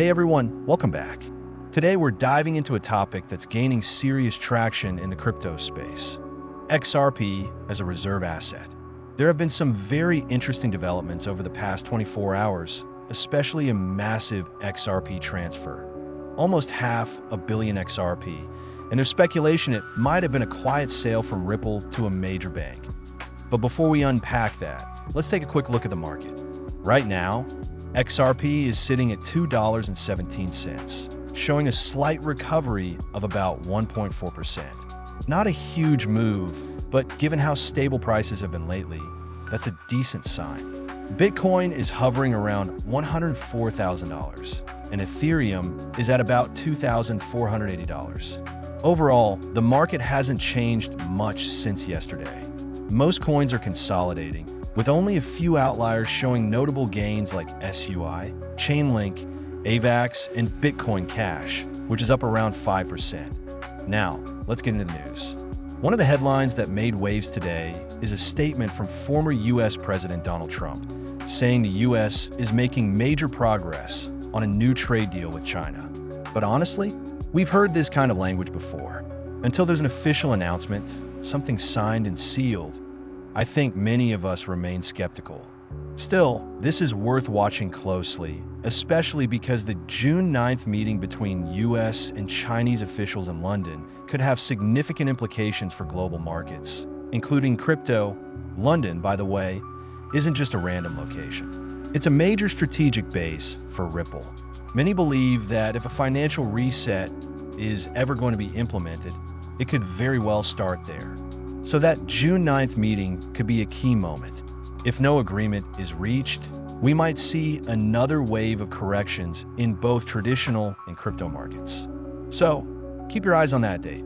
Hey everyone, welcome back. Today we're diving into a topic that's gaining serious traction in the crypto space: XRP as a reserve asset. There have been some very interesting developments over the past 24 hours, especially a massive XRP transfer. Almost $500 million XRP, and there's speculation it might have been a quiet sale from Ripple to a major bank. But before we unpack that, let's take a quick look at the market. Right now, XRP is sitting at $2.17, showing a slight recovery of about 1.4%. Not a huge move, but given how stable prices have been lately, that's a decent sign. Bitcoin is hovering around $104,000, and Ethereum is at about $2,480. Overall, the market hasn't changed much since yesterday. Most coins are consolidating, with only a few outliers showing notable gains like SUI, Chainlink, AVAX, and Bitcoin Cash, which is up around 5%. Now, let's get into the news. One of the headlines that made waves today is a statement from former U.S. President Donald Trump, saying the U.S. is making major progress on a new trade deal with China. But honestly, we've heard this kind of language before. Until there's an official announcement, something signed and sealed, I think many of us remain skeptical. Still, this is worth watching closely, especially because the June 9th meeting between U.S. and Chinese officials in London could have significant implications for global markets, including crypto. London, by the way, isn't just a random location. It's a major strategic base for Ripple. Many believe that if a financial reset is ever going to be implemented, it could very well start there. So that June 9th meeting could be a key moment. If no agreement is reached, we might see another wave of corrections in both traditional and crypto markets. So, keep your eyes on that date.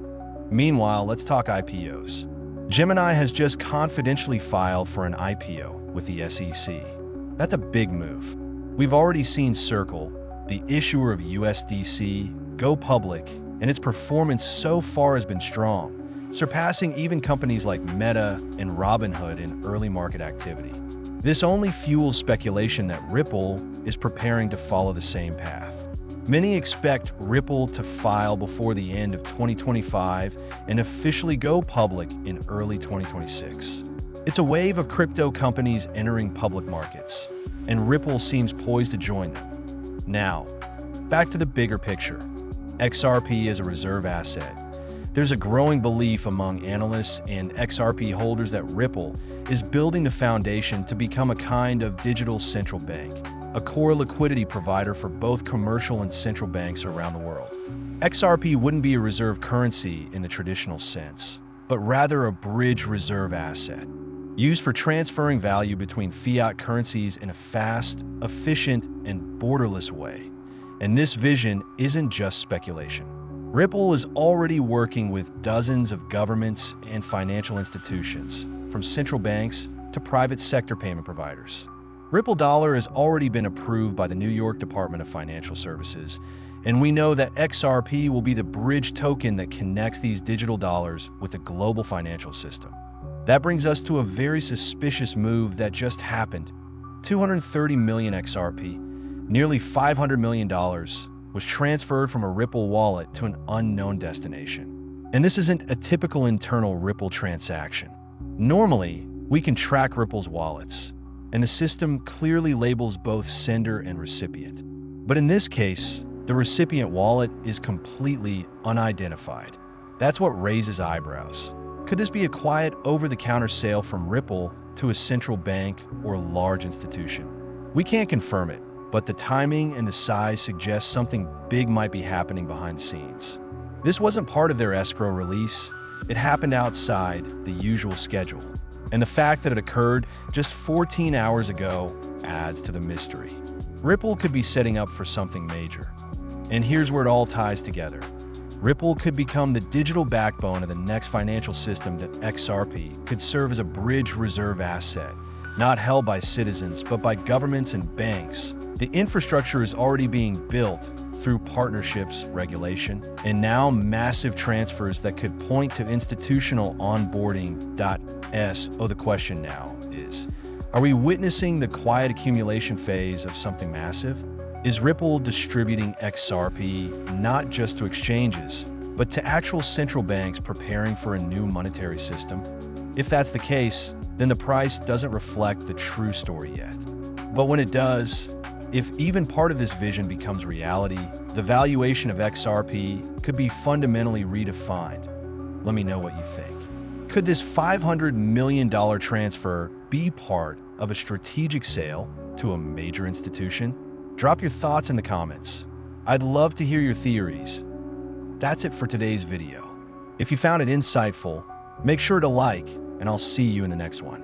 Meanwhile, let's talk IPOs. Gemini has just confidentially filed for an IPO with the SEC. That's a big move. We've already seen Circle, the issuer of USDC, go public, and its performance so far has been strong, surpassing even companies like Meta and Robinhood in early market activity. This only fuels speculation that Ripple is preparing to follow the same path. Many expect Ripple to file before the end of 2025 and officially go public in early 2026. It's a wave of crypto companies entering public markets, and Ripple seems poised to join them. Now, back to the bigger picture. XRP as a reserve asset. There's a growing belief among analysts and XRP holders that Ripple is building the foundation to become a kind of digital central bank, a core liquidity provider for both commercial and central banks around the world. XRP wouldn't be a reserve currency in the traditional sense, but rather a bridge reserve asset, used for transferring value between fiat currencies in a fast, efficient, and borderless way. And this vision isn't just speculation. Ripple is already working with dozens of governments and financial institutions, from central banks to private sector payment providers. Ripple Dollar has already been approved by the New York Department of Financial Services, and we know that XRP will be the bridge token that connects these digital dollars with the global financial system. That brings us to a very suspicious move that just happened. 230 million XRP, nearly $500 million, was transferred from a Ripple wallet to an unknown destination. And this isn't a typical internal Ripple transaction. Normally, we can track Ripple's wallets, and the system clearly labels both sender and recipient. But in this case, the recipient wallet is completely unidentified. That's what raises eyebrows. Could this be a quiet over-the-counter sale from Ripple to a central bank or large institution? We can't confirm it, but the timing and the size suggest something big might be happening behind the scenes. This wasn't part of their escrow release. It happened outside the usual schedule. And the fact that it occurred just 14 hours ago adds to the mystery. Ripple could be setting up for something major. And here's where it all ties together. Ripple could become the digital backbone of the next financial system that XRP could serve as a bridge reserve asset, not held by citizens, but by governments and banks. The infrastructure is already being built through partnerships, regulation, and now massive transfers that could point to institutional onboarding. The question now is, are we witnessing the quiet accumulation phase of something massive? Is Ripple distributing XRP not just to exchanges, but to actual central banks preparing for a new monetary system? If that's the case, then the price doesn't reflect the true story yet. But when it does, if even part of this vision becomes reality, the valuation of XRP could be fundamentally redefined. Let me know what you think. Could this $500 million transfer be part of a strategic sale to a major institution? Drop your thoughts in the comments. I'd love to hear your theories. That's it for today's video. If you found it insightful, make sure to like, and I'll see you in the next one.